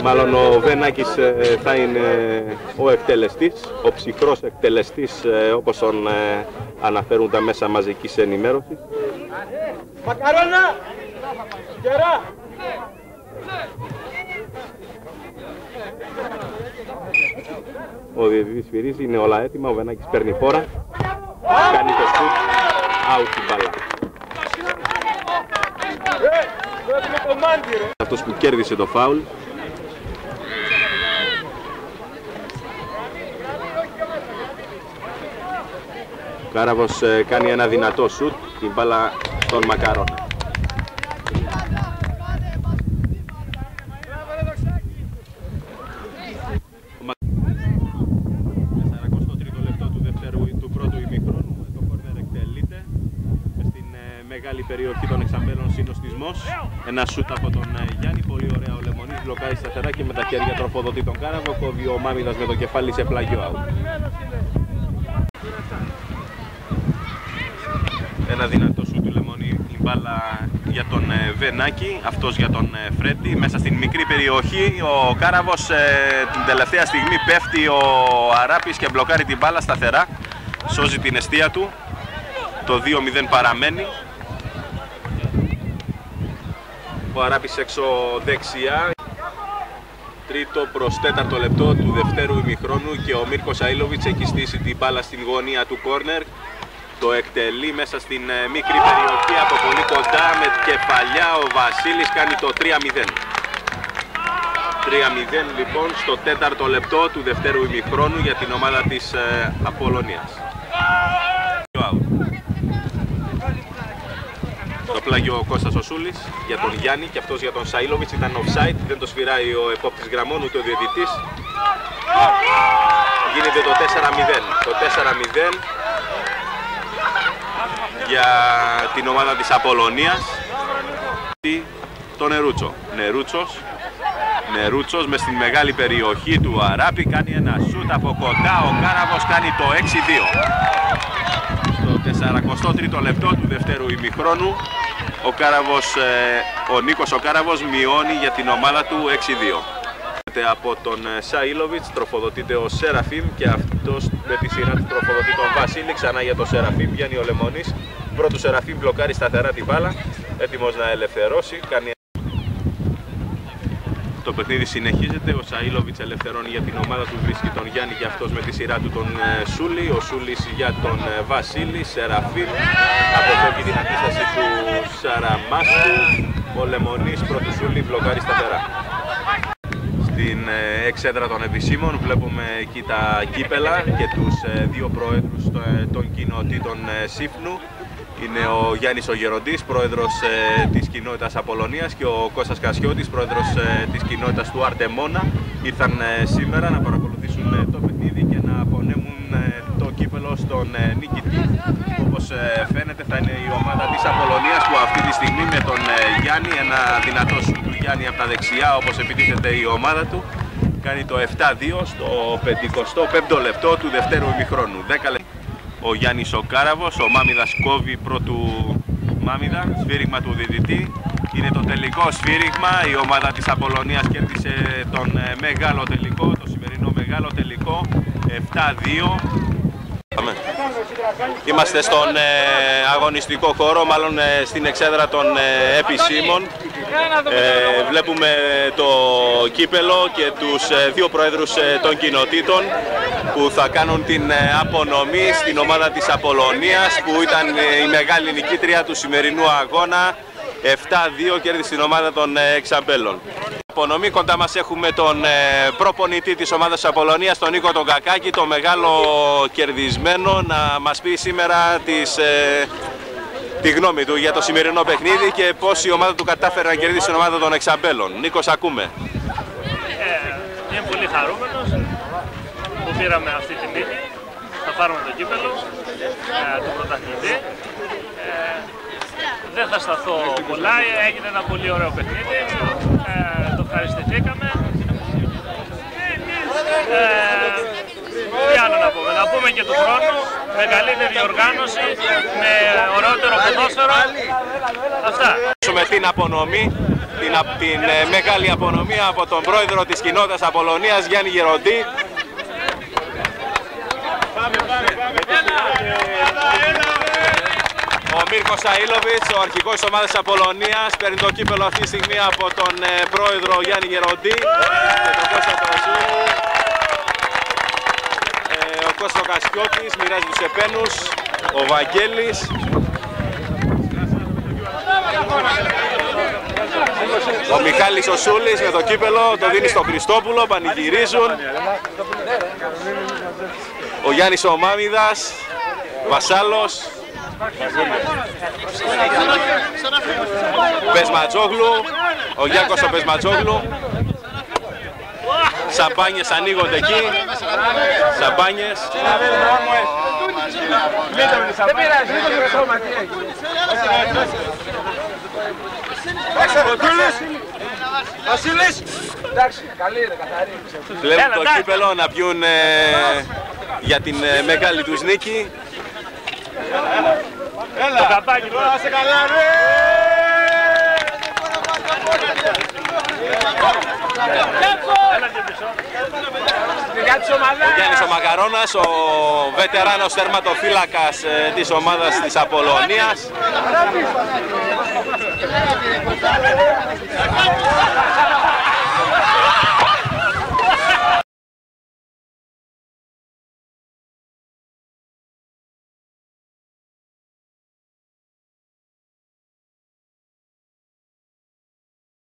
Μάλλον ο Βενάκης θα είναι ο εκτελεστής, ο ψυχρός εκτελεστής, όπως τον αναφέρουν τα μέσα μαζικής ενημέρωσης. Μακαρόνα! Κερά! Ο διαιτητής σφυρίζει, είναι όλα έτοιμα, ο Βενάκης παίρνει φόρα, κάνει το σουτ, out η μπάλα. Αυτός που κέρδισε το φάουλ. Ο Κάραβος κάνει ένα δυνατό σουτ, την μπάλα στον Μακαρόνα. Μεγάλη περιοχή των Εξαμπέλων, συνοστισμός. Ένα σούτ από τον Γιάννη, πολύ ωραία ο Λεμονής, μπλοκάρει σταθερά και με τα χέρια τροφοδοτεί τον Κάραβο, κόβει ο Μάμιδας με το κεφάλι σε πλάγιο out. Ένα δυνατό σούτ του Λεμονή, η μπάλα για τον Βενάκη, αυτός για τον Φρέντι, μέσα στην μικρή περιοχή. Ο Κάραβος την τελευταία στιγμή πέφτει ο Αράπης και μπλοκάρει την μπάλα σταθερά, σώζει την εστία του. Το 2-0 παραμένει. Ο Αράπης έξω δεξιά. Τρίτο προς τέταρτο λεπτό του δευτέρου ημιχρόνου και ο Μίρκος Αΐλοβιτς έχει στήσει την μπάλα στην γωνία του κόρνερ. Το εκτελεί μέσα στην μικρή περιοχή από πολύ κοντά με κεφαλιά. Ο Βασίλης κάνει το 3-0. 3-0 λοιπόν στο τέταρτο λεπτό του δευτέρου ημιχρόνου για την ομάδα της Απόλλωνιας. Το πλάγιο ο Κώστας ο Σούλης για τον Γιάννη και αυτός για τον Σαΐλοβιτς, ήταν offside, δεν το σφυράει ο επόπτης γραμμών ούτε ο διαιτητής. Γίνεται το 4-0. Το 4-0 για την ομάδα της Απόλλωνιας. Το Νερούτσο. Νερούτσος μες στην μεγάλη περιοχή του Αράπη κάνει ένα σούτ από κοντά, ο Κάραβος κάνει το 6-2. Στο 43ο λεπτό του δευτέρου ημιχρόνου ο Νίκος ο Κάραβος μειώνει για την ομάδα του 6-2. Από τον Σαΐλοβιτς τροφοδοτείται ο Σεραφείμ και αυτός με τη σειρά του τροφοδοτεί τον Βασίλη. Ξανά για τον Σεραφείμ βγαίνει ο Λεμονής. Πρώτου Σεραφείμ μπλοκάρει σταθερά την μπάλα, έτοιμος να ελευθερώσει. Το παιχνίδι συνεχίζεται, ο Σαΐλοβιτς ελευθερώνει για την ομάδα του, βρίσκει τον Γιάννη και αυτός με τη σειρά του τον Σούλη. Ο Σούλης για τον Βασίλη, Σεραφείμ, αποφεύγει την αντίσταση του Σαραμάσκου. Ο Λεμονής πρώτου Σούλη μπλοκάρει σταθερά. Στην εξέδρα των επισήμων βλέπουμε εκεί τα κύπελα και τους δύο προέδρους των κοινοτήτων Σύφνου. Είναι ο Γιάννης ο Γεροντής, πρόεδρος της κοινότητας Απόλλωνιας, και ο Κώστας Κασιώτης, πρόεδρος της κοινότητας του Αρτεμόνα. Ήρθαν σήμερα να παρακολουθήσουν το παιχνίδι και να απονέμουν το κύπελο στον νικητή. Όπως φαίνεται θα είναι η ομάδα της Απόλλωνιας που αυτή τη στιγμή με τον Γιάννη, ένα δυνατό σου του Γιάννη από τα δεξιά όπως επιτίθεται η ομάδα του, κάνει το 7-2 στο 55ο λεπτό του δευτέρου ημιχρόνου. 10 λεπτά. Ο Γιάννης ο Κάραβος, ο Μάμιδας κόβει πρώτου Μάμιδα, σφύριγμα του διαιτητή. Είναι το τελικό σφύριγμα, η ομάδα της Απόλλωνιας κέρδισε τον μεγάλο τελικό, το σημερινό μεγάλο τελικό, 7-2. Είμαστε στον αγωνιστικό χώρο, μάλλον στην εξέδρα των επισήμων. Βλέπουμε το κύπελο και τους δύο πρόεδρους των κοινοτήτων που θα κάνουν την απονομή στην ομάδα της Απόλλωνιας, που ήταν η μεγάλη νικήτρια του σημερινού αγώνα. 7-2 κέρδισε την ομάδα των Εξαμπέλων. Απονομή, κοντά μας έχουμε τον προπονητή της ομάδας της Απόλλωνιας, τον Νίκο τον Κακάκη, το μεγάλο κερδισμένο, να μας πει σήμερα τη γνώμη του για το σημερινό παιχνίδι και πώς η ομάδα του κατάφερε να κερδίσει την ομάδα των Εξαμπέλων. Νίκος, ακούμε. Είμαι πολύ χαρούμενος που πήραμε αυτή τη νίκη. Θα πάρουμε το κύπελο του πρωταθλητή. Δεν θα σταθώ πολλά, έγινε ένα πολύ ωραίο παιχνίδι, το ευχαριστηθήκαμε. Τι άλλο να πούμε και του χρόνου, με καλύτερη οργάνωση, με ωραιότερο ποδόσφαιρο. Αυτά. Με την απονομή, την μεγάλη απονομή από τον πρόεδρο της κοινότητας Απολωνίας, Γιάννη Γεροντή. Ο Μίρκος Σαΐλοβιτς, ο αρχηγός της ομάδας της Απολωνίας, παίρνει το κύπελο αυτή τη στιγμή από τον πρόεδρο Γιάννη Γεροντή και τον Κώστα Τασούλη. Ο Κώστας Κασιώτης μοιράζει τους επένους, ο Βαγγέλης. Ο Μιχάλης ο Σούλης με το κύπελο, το δίνει στο Χριστόπουλο, πανηγυρίζουν. Ο Γιάννης ο Μάμιδας, Βασάλος. Πεσματζόγλου, ο Γιάκος ο Πεσματζόγλου. Σαμπάνιες ανοίγονται εκεί. Σαμπάνιες. Δεν πειράζει, δεν το σώμα, τι έχει. Βασίλης! Εντάξει, καλή είναι, καθαρή. Βλέπουν το κύπελο να πιούν για την μεγάλη τους νίκη. Το καπάκι τώρα. Άσε καλά, ρε! Έλα και πίσω. Ο Γιάννης ο Μακαρώνας, ο βετεράνος τερματοφύλακας της ομάδας της Απολωνίας.